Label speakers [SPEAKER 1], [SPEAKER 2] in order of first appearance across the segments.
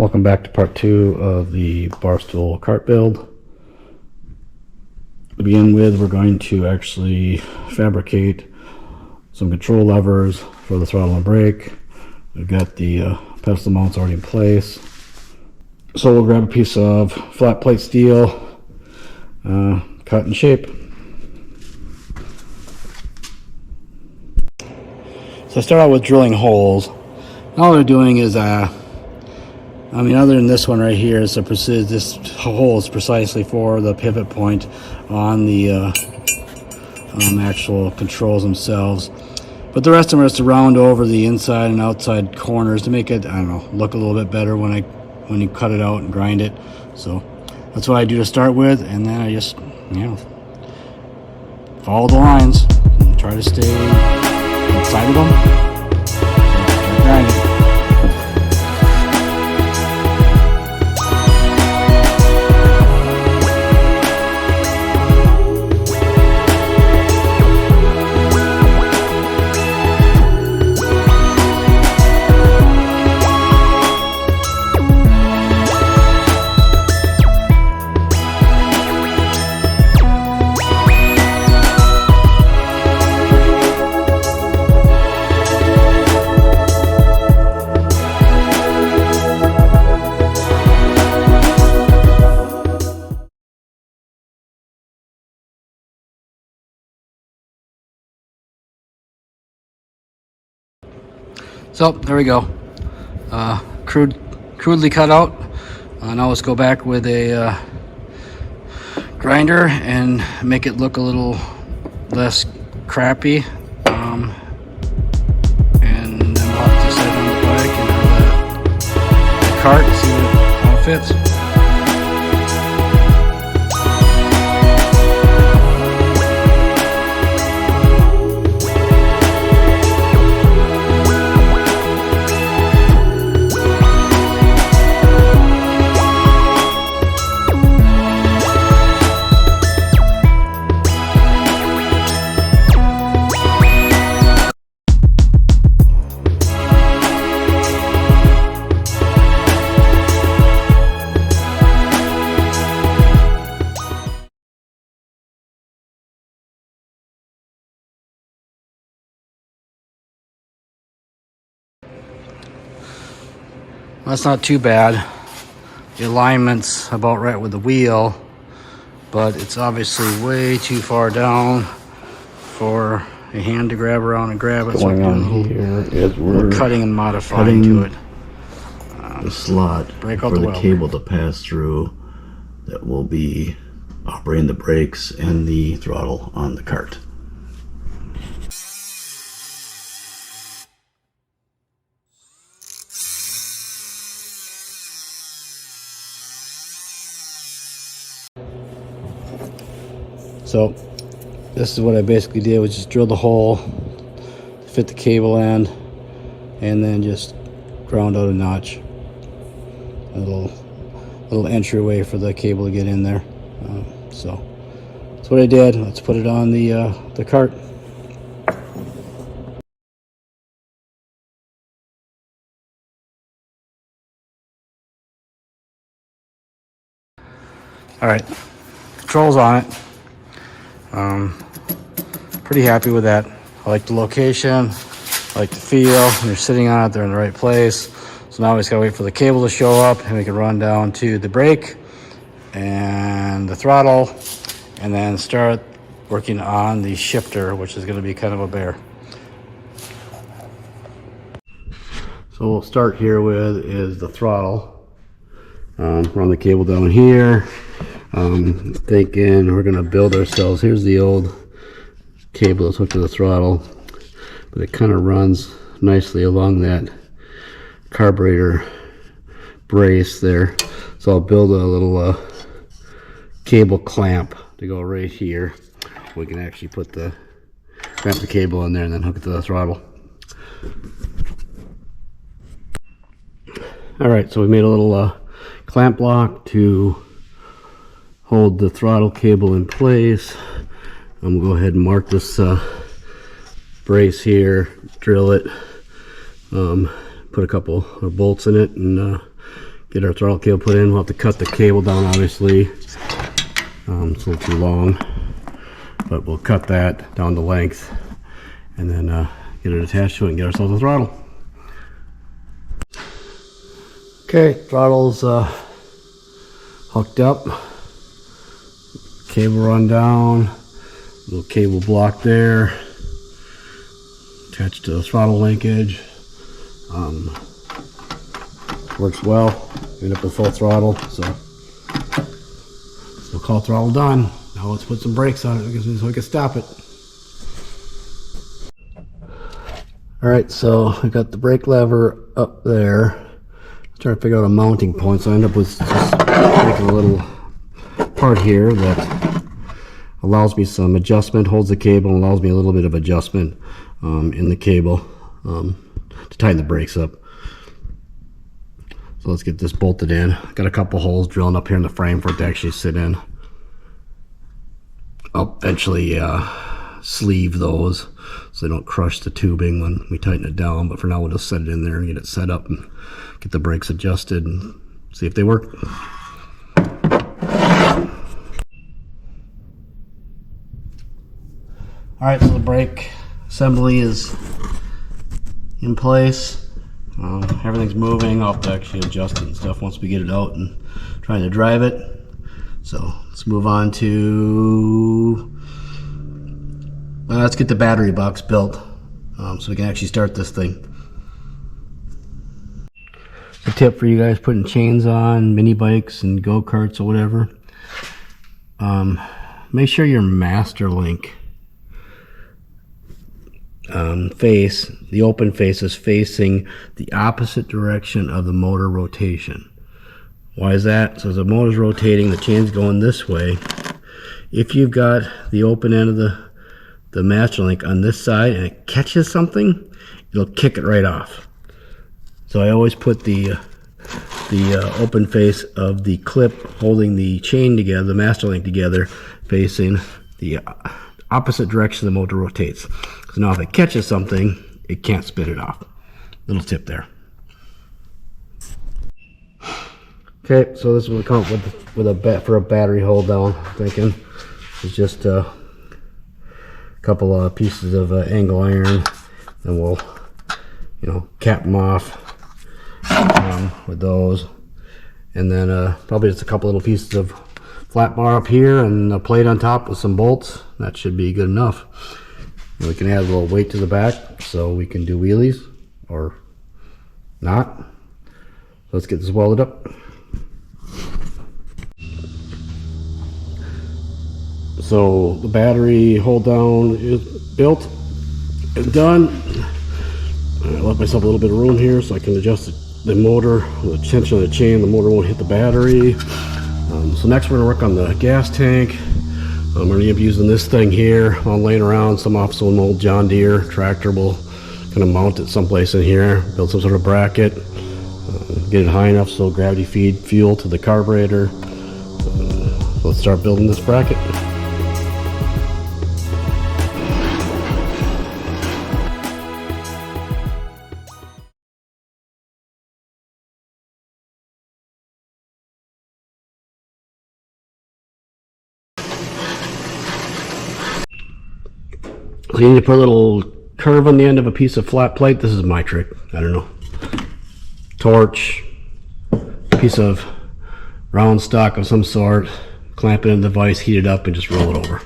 [SPEAKER 1] Welcome back to part 2 of the Barstool cart build. To begin with, we're going to actually fabricate some control levers for the throttle and brake. We've got the pedestal mounts already in place. So we'll grab a piece of flat plate steel, cut in shape. So I start out with drilling holes. All they're doing is other than this one right here, is this hole is precisely for the pivot point on the actual controls themselves. But the rest of them are just to round over the inside and outside corners to make it, look a little bit better when you cut it out and grind it. So that's what I do to start with, and then I just, follow the lines and try to stay inside of them. Start grinding. So there we go, crudely cut out. Now let's go back with a grinder and make it look a little less crappy. And then we'll have to set it on the bike and the cart and see how it fits. That's not too bad. The alignment's about right with the wheel, but it's obviously way too far down for a hand to grab around and grab it. So
[SPEAKER 2] going on here is we're
[SPEAKER 1] cutting and modifying to it.
[SPEAKER 2] The slot for the cable to pass through that will be operating the brakes and the throttle on the cart.
[SPEAKER 1] So this is what I basically did, was just drill the hole, fit the cable end, and then just ground out a notch, a little entryway for the cable to get in there. So that's what I did. Let's put it on the cart. All right, controls on it. Pretty happy with that. I like the location, I like the feel. When you're sitting on it, they're in the right place. So now we just gotta wait for the cable to show up, and we can run down to the brake and the throttle, and then start working on the shifter, which is gonna be kind of a bear. So we'll start here with is the throttle. Run the cable down here. Thinking we're gonna build ourselves. Here's the old cable that's hooked to the throttle, but it kind of runs nicely along that carburetor brace there. So I'll build a little cable clamp to go right here. We can actually clamp the cable in there and then hook it to the throttle. All right, so we made a little clamp block to hold the throttle cable in place. I'm gonna go ahead and mark this brace here, drill it, put a couple of bolts in it, and get our throttle cable put in. We'll have to cut the cable down, obviously. It's a little too long, but we'll cut that down to length and then get it attached to it and get ourselves a throttle. Okay, throttle's hooked up. Cable run down. Little cable block there. Attached to the throttle linkage. Works well. End up with full throttle, so we'll call throttle done. Now let's put some brakes on it so we can stop it. Alright, so I got the brake lever up there. Trying to figure out a mounting point, so I end up with just making a little part here that allows me some adjustment, holds the cable, and allows me a little bit of adjustment in the cable to tighten the brakes up. So let's get this bolted in. Got a couple holes drilling up here in the frame for it to actually sit in. I'll eventually sleeve those so they don't crush the tubing when we tighten it down, but for now we'll just set it in there and get it set up and get the brakes adjusted and see if they work. Alright, so the brake assembly is in place. Everything's moving. I'll have to actually adjust it and stuff once we get it out and trying to drive it. So let's move on to let's get the battery box built so we can actually start this thing. A tip for you guys putting chains on mini bikes and go-karts or whatever, make sure your master link face, the open face, is facing the opposite direction of the motor rotation. Why is that? So as the motor's rotating, the chain's going this way. If you've got the open end of the master link on this side and it catches something, it'll kick it right off. So I always put the open face of the clip holding the chain together, the master link together, facing the opposite direction the motor rotates. So now if it catches something, it can't spit it off. Little tip there. Okay, so this is what we come up with for a battery hold down. I'm thinking it's just a couple of pieces of angle iron, and we'll, cap them off with those, and then probably just a couple little pieces of flat bar up here and a plate on top with some bolts. That should be good enough. And we can add a little weight to the back so we can do wheelies or not. Let's get this welded up. So the battery hold down is built and done. I left myself a little bit of room here so I can adjust the motor, the tension of the chain. The motor won't hit the battery. So next we're going to work on the gas tank. I'm going to be using this thing here while laying around. Some off some old John Deere tractor. We'll kind of mount it someplace in here, build some sort of bracket, get it high enough so gravity feed fuel to the carburetor. So let's start building this bracket. So you need to put a little curve on the end of a piece of flat plate. This is my trick. I don't know. Torch, piece of round stock of some sort, clamp it in the vise, heat it up, and just roll it over.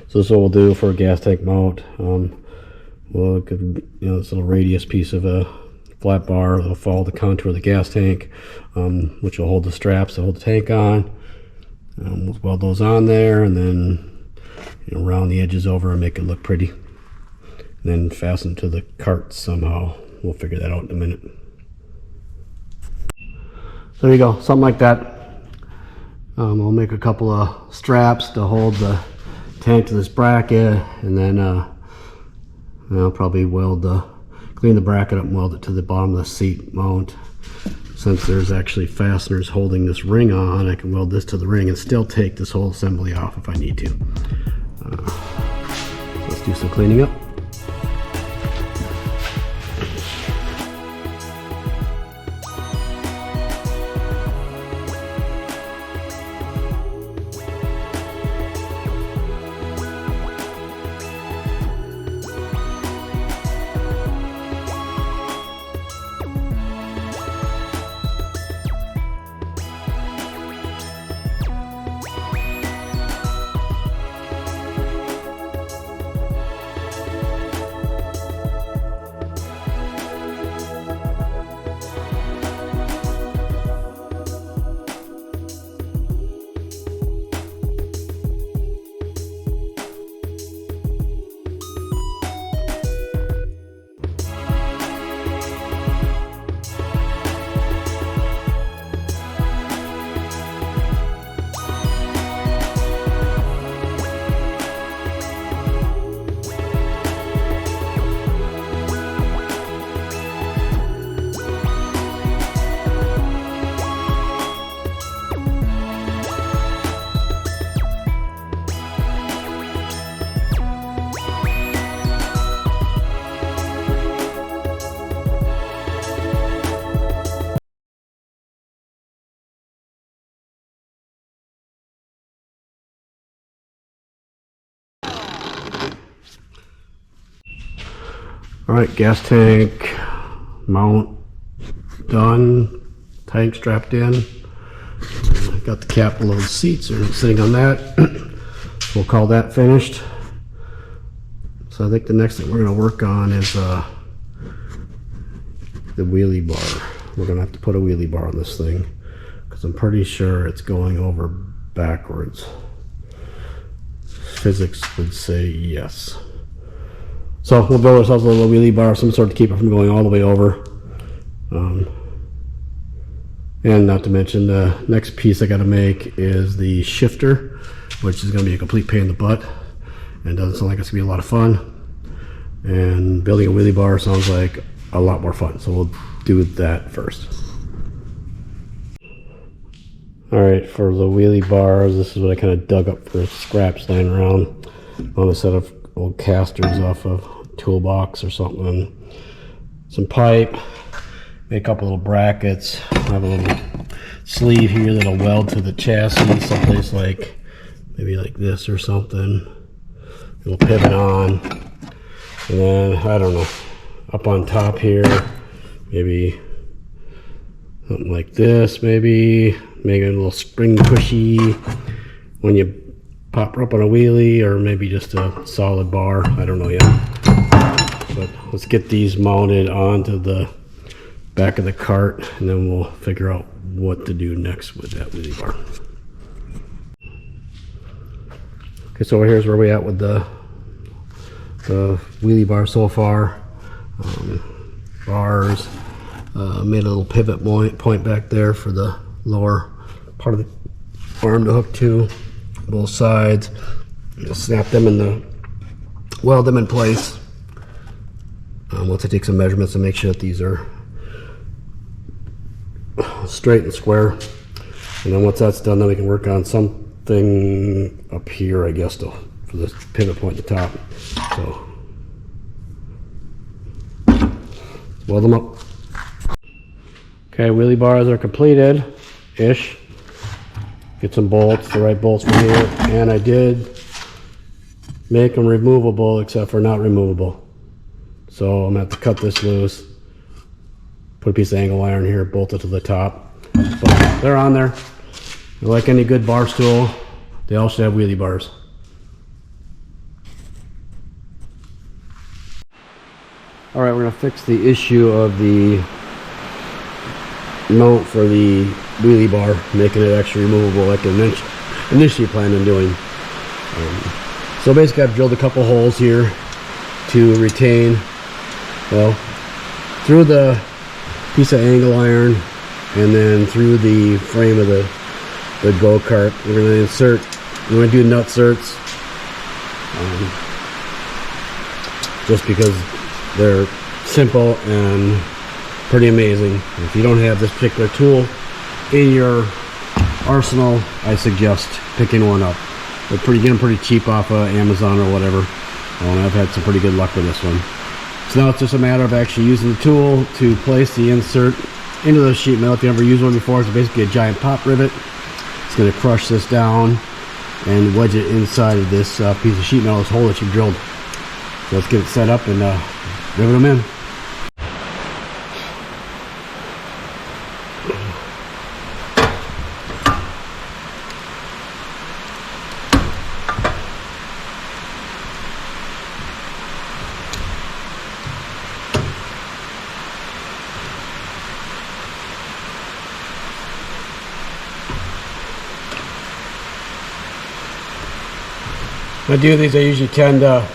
[SPEAKER 1] So this is what we'll do for a gas tank mount. We'll get, this little radius piece of a flat bar that'll follow the contour of the gas tank, which will hold the straps to hold the tank on. We'll weld those on there, and then round the edges over and make it look pretty. And then fasten to the cart somehow. We'll figure that out in a minute. So there you go, something like that. I'll make a couple of straps to hold the tank to this bracket, and then I'll probably clean the bracket up and weld it to the bottom of the seat mount. Since there's actually fasteners holding this ring on, I can weld this to the ring and still take this whole assembly off if I need to. So let's do some cleaning up. Alright, gas tank mount done, tank strapped in. Got the cap below the seats are sitting on that. We'll call that finished. So I think the next thing we're going to work on is the wheelie bar. We're going to have to put a wheelie bar on this thing because I'm pretty sure it's going over backwards. Physics would say yes. So we'll build ourselves a little wheelie bar of some sort to keep it from going all the way over. And not to mention the next piece I got to make is the shifter, which is going to be a complete pain in the butt and doesn't sound like it's going to be a lot of fun. And building a wheelie bar sounds like a lot more fun, so we'll do that first. Alright, for the wheelie bars, this is what I kind of dug up for scraps laying around on a set of old casters off of toolbox or something. Some pipe, make a couple little brackets. I have a little sleeve here that'll weld to the chassis someplace like maybe like this or something. It'll pivot on, and then I don't know, up on top here maybe something like this, maybe make it a little spring cushy when you pop her up on a wheelie, or maybe just a solid bar. I don't know yet. But let's get these mounted onto the back of the cart, and then we'll figure out what to do next with that wheelie bar. Okay, so here's where we at with the wheelie bar so far. Bars, made a little pivot point back there for the lower part of the arm to hook to. Both sides. Just snap them weld them in place. Once I take some measurements and make sure that these are straight and square, and then once that's done, then we can work on something up here, I guess, for this pivot point at the top. So weld them up. Okay, wheelie bars are completed ish. Get some bolts, the right bolts from here, and I did make them removable except for not removable. So I'm gonna have to cut this loose, put a piece of angle iron here, bolt it to the top. But they're on there. Like any good bar stool, they all should have wheelie bars. All right, we're gonna fix the issue of the mount for the wheelie bar, making it actually removable like I initially planned on doing. So basically I've drilled a couple holes here to retain, well, through the piece of angle iron and then through the frame of the go-kart. We're going to we're going to do nut inserts just because they're simple and pretty amazing. If you don't have this particular tool in your arsenal, I suggest picking one up. They're getting pretty cheap off of Amazon or whatever, and I've had some pretty good luck with this one. So now it's just a matter of actually using the tool to place the insert into the sheet metal. If you never used one before, it's basically a giant pop rivet. It's going to crush this down and wedge it inside of this piece of sheet metal, this hole that you drilled. So let's get it set up and rivet them in. When I do these, I usually tend to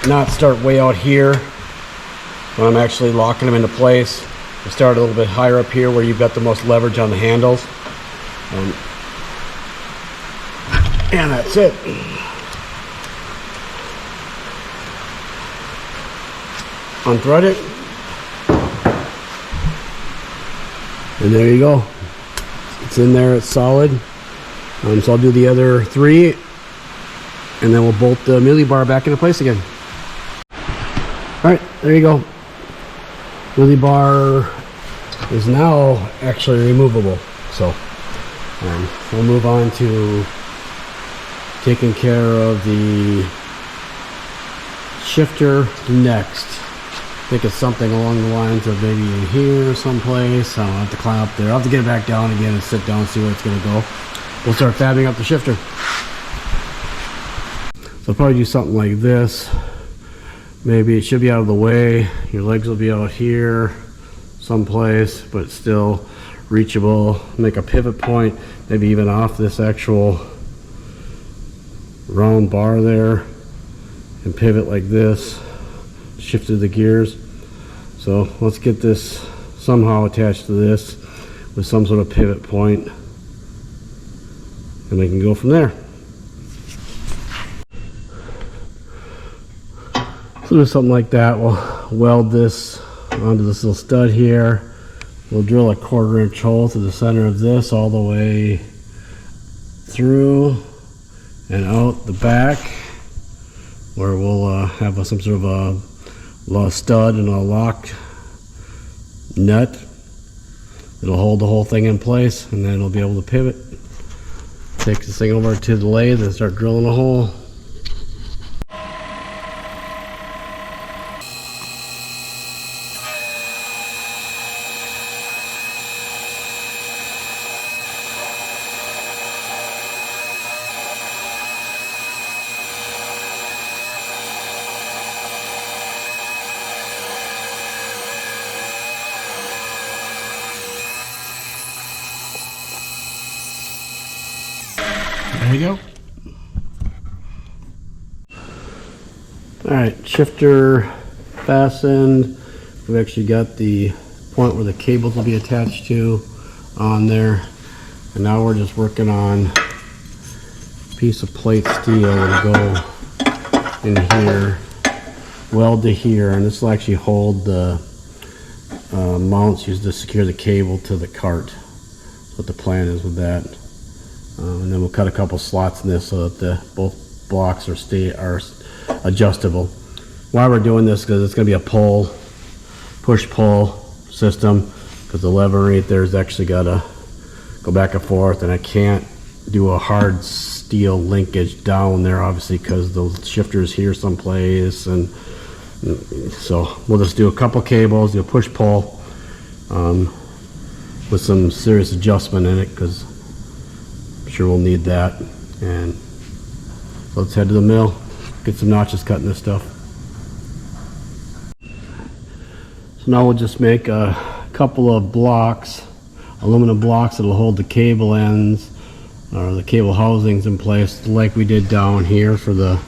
[SPEAKER 1] not start way out here when I'm actually locking them into place. I start a little bit higher up here where you've got the most leverage on the handles. And that's it. Unthread it. And there you go. It's in there, it's solid. So I'll do the other 3, and then we'll bolt the Wheelie Bar back into place again. Alright, there you go. Wheelie Bar is now actually removable. So we'll move on to taking care of the shifter next. I think it's something along the lines of maybe in here someplace. I don't have to climb up there. I'll have to get it back down again and sit down and see where it's going to go. We'll start fabbing up the shifter. So I'll probably do something like this. Maybe it should be out of the way. Your legs will be out here someplace, but still reachable. Make a pivot point, maybe even off this actual round bar there, and pivot like this. Shifted the gears. So let's get this somehow attached to this with some sort of pivot point, and we can go from there. So do something like that. We'll weld this onto this little stud here. We'll drill a 1/4 inch hole to the center of this all the way through and out the back, where we'll have some sort of a stud and a lock nut. It'll hold the whole thing in place, and then it'll be able to pivot. Take this thing over to the lathe and start drilling a hole. There you go. Alright, shifter fastened. We've actually got the point where the cables will be attached to on there. And now we're just working on a piece of plate steel that'll go in here, weld to here, and this will actually hold the mounts used to secure the cable to the cart. That's what the plan is with that. And then we'll cut a couple slots in this so that both blocks are adjustable. Why we're doing this, because it's going to be a push-pull system, because the lever right there is actually got to go back and forth, and I can't do a hard steel linkage down there, obviously, because the shifter's here someplace. And so we'll just do a couple cables, do a push-pull with some serious adjustment in it, because sure we'll need that. And so let's head to the mill, get some notches cut in this stuff. So now we'll just make a couple of blocks, aluminum blocks that'll hold the cable ends or the cable housings in place, like we did down here for the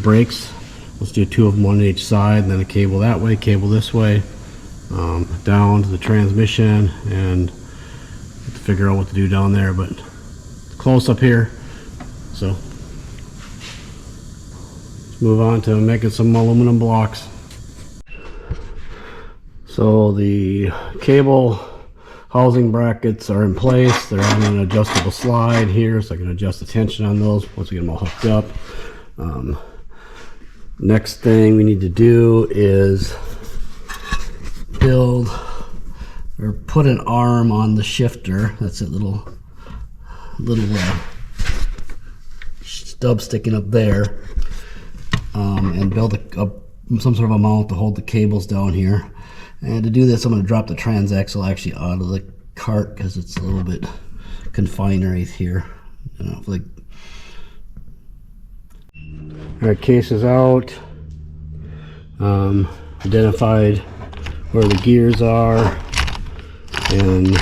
[SPEAKER 1] brakes. Let's do 2 of them on each side, and then a cable that way, cable this way, down to the transmission, and have to figure out what to do down there. But close up here, So let's move on to making some aluminum blocks. So the cable housing brackets are in place. They're on an adjustable slide here, so I can adjust the tension on those once we get them all hooked up. Next thing we need to do is build or put an arm on the shifter. That's it, little stub sticking up there, and build some sort of a mount to hold the cables down here. And to do this, I'm going to drop the transaxle actually out of the cart because it's a little bit confined right here. All right, case is out. Identified where the gears are and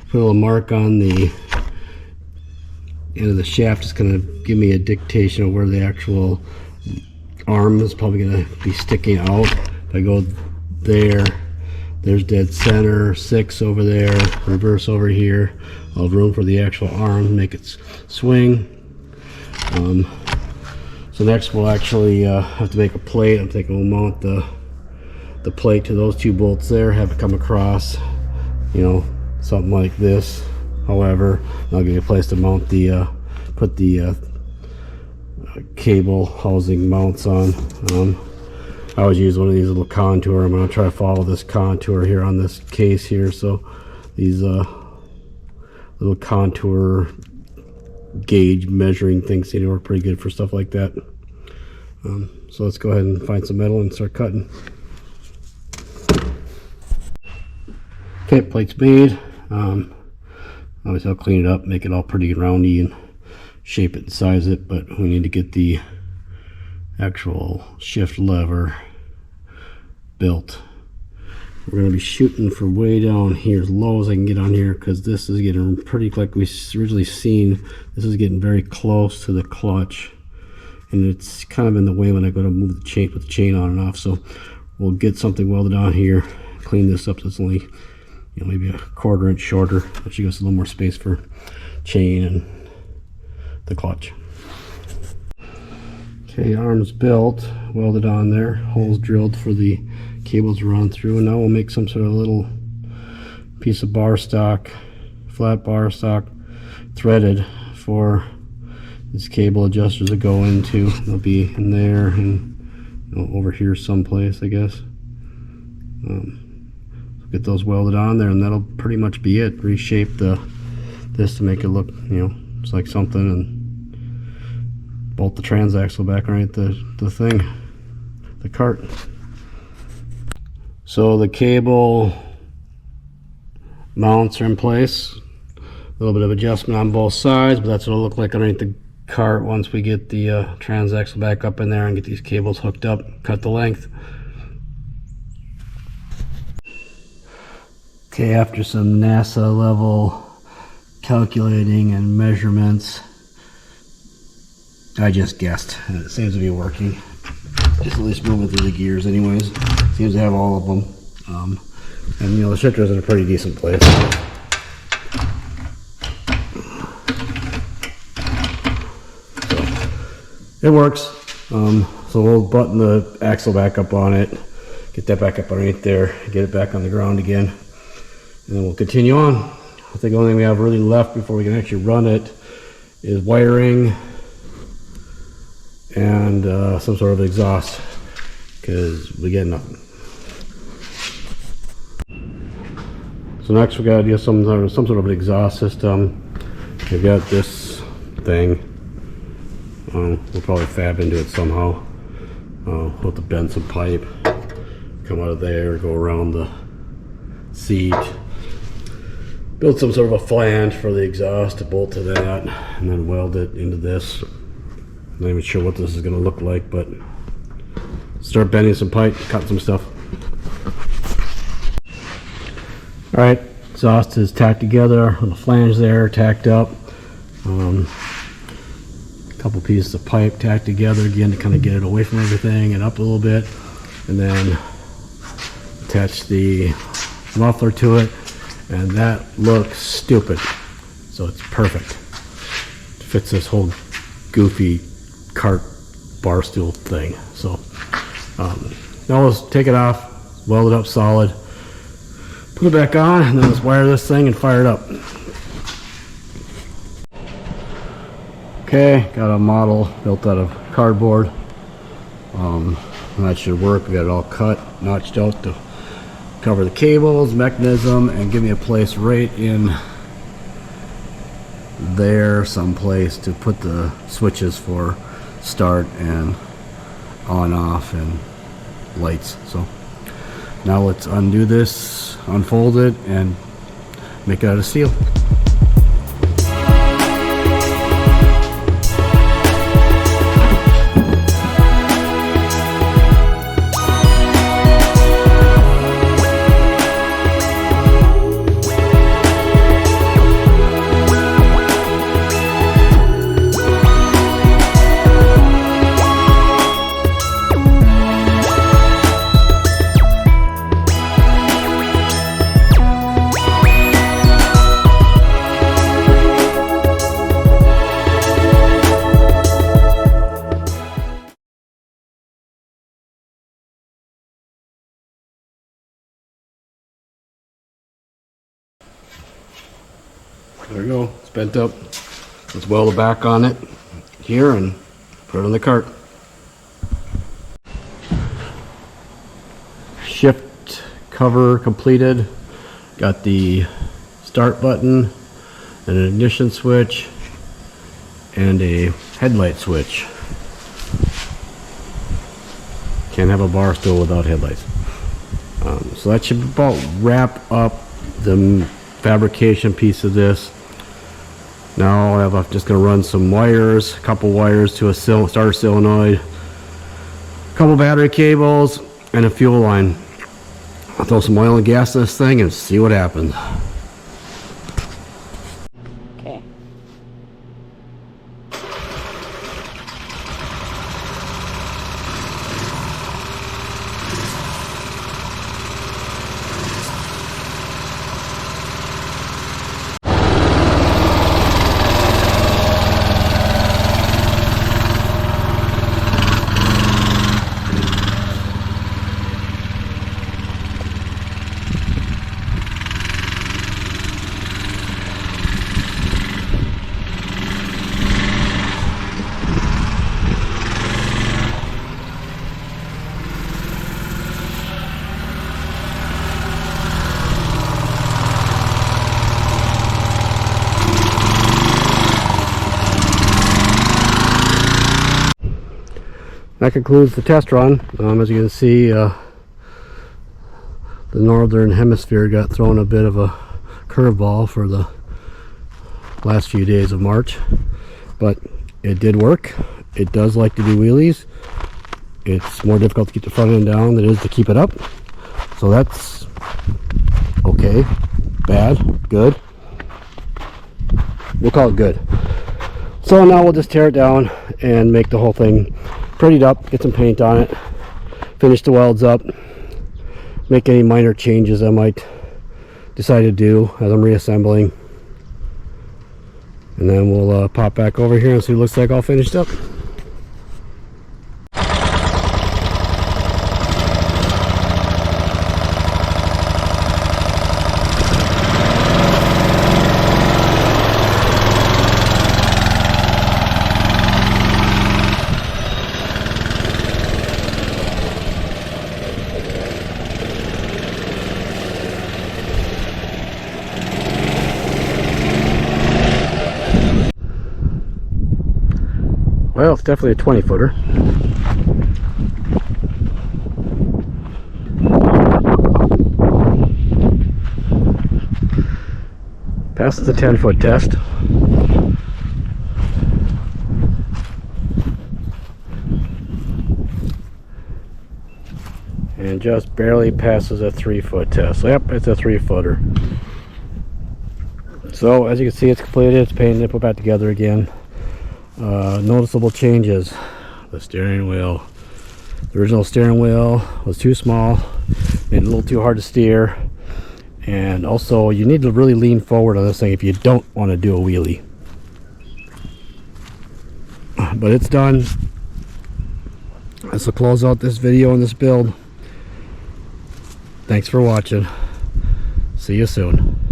[SPEAKER 1] put a little mark on the end of the shaft. It's going to give me a dictation of where the actual arm is probably going to be sticking out. If I go there, there's dead center, 6 over there, reverse over here. I'll have room for the actual arm, make it swing. So next we'll actually have to make a plate. I'm thinking we'll mount the plate to those 2 bolts there, have it come across, something like this. However, I'll give you a place to mount put the cable housing mounts on. I always use one of these little contour. I'm going to try to follow this contour here on this case here. So these little contour gauge measuring things seem to work pretty good for stuff like that. So let's go ahead and find some metal and start cutting. Okay, plate's made. Obviously I'll clean it up, make it all pretty roundy and shape it and size it, but we need to get the actual shift lever built. We're going to be shooting for way down here, as low as I can get on here, because this is getting pretty, like we originally seen, this is getting very close to the clutch, and it's kind of in the way when I go to move the chain, put the chain on and off. So we'll get something welded on here, clean this up so it's only maybe a 1/4 inch shorter, which gives us a little more space for chain and the clutch. Okay, arms built, welded on there, holes drilled for the cables to run through, and now we'll make some sort of little piece of bar stock, flat bar stock, threaded for these cable adjusters to go into. They'll be in there and over here someplace, I guess. Get those welded on there, and that'll pretty much be it. Reshape this to make it look, it's like something, and bolt the transaxle back right the cart. So the cable mounts are in place. A little bit of adjustment on both sides, but that's what it'll look like underneath the cart once we get the transaxle back up in there and get these cables hooked up, cut the length. Okay, after some NASA level calculating and measurements, I just guessed, and it seems to be working. Just at least moving through the gears anyways. Seems to have all of them. And the shifter's in a pretty decent place. So, it works. So we'll button the axle back up on it, get that back up underneath there, get it back on the ground again, and then we'll continue on. I think the only thing we have really left before we can actually run it is wiring and some sort of exhaust, because we get nothing. So next we got to do some sort of an exhaust system. We've got this thing. We'll probably fab into it somehow. We'll have to bend some pipe, come out of there, go around the seat, build some sort of a flange for the exhaust to bolt to that, and then weld it into this. I'm not even sure what this is going to look like, but start bending some pipe, cut some stuff. Alright, exhaust is tacked together, little flange there tacked up. A couple pieces of pipe tacked together again to kind of get it away from everything and up a little bit. And then attach the muffler to it, and that looks stupid. So it's perfect. It fits this whole goofy cart bar stool thing. So now let's take it off, weld it up solid, put it back on, and then let's wire this thing and fire it up. Okay, got a model built out of cardboard. That should work. We got it all cut, notched out to cover the cables, mechanism, and give me a place right in there someplace to put the switches for start and on off and lights. So now let's undo this, unfold it, and make it out of steel. There we go, it's bent up. Let's weld the back on it here and put it on the cart. Shift cover completed. Got the start button, and an ignition switch, and a headlight switch. Can't have a bar stool without headlights. So that should about wrap up the fabrication piece of this. Now I'm just going to run some wires, a couple wires to a starter solenoid, a couple battery cables, and a fuel line. I'll throw some oil and gas in this thing and see what happens.
[SPEAKER 3] Okay.
[SPEAKER 1] That concludes the test run. As you can see, the northern hemisphere got thrown a bit of a curveball for the last few days of March, but it did work. It does like to do wheelies. It's more difficult to keep the front end down than it is to keep it up, so that's okay. Bad, good, we'll call it good. So now we'll just tear it down and make the whole thing prettied up, get some paint on it, finish the welds up, make any minor changes I might decide to do as I'm reassembling, and then we'll pop back over here and see what it looks like all finished up. Well, it's definitely a 20-footer. Passes the 10-foot test. And just barely passes a 3-foot test. So, yep, it's a 3-footer. So, as you can see, it's completed. It's painted and put back together again. Noticeable changes. The steering wheel. The original steering wheel was too small, made it a little too hard to steer, and also you need to really lean forward on this thing if you don't want to do a wheelie. but it's done. This will close out this video and this build. Thanks for watching. See you soon.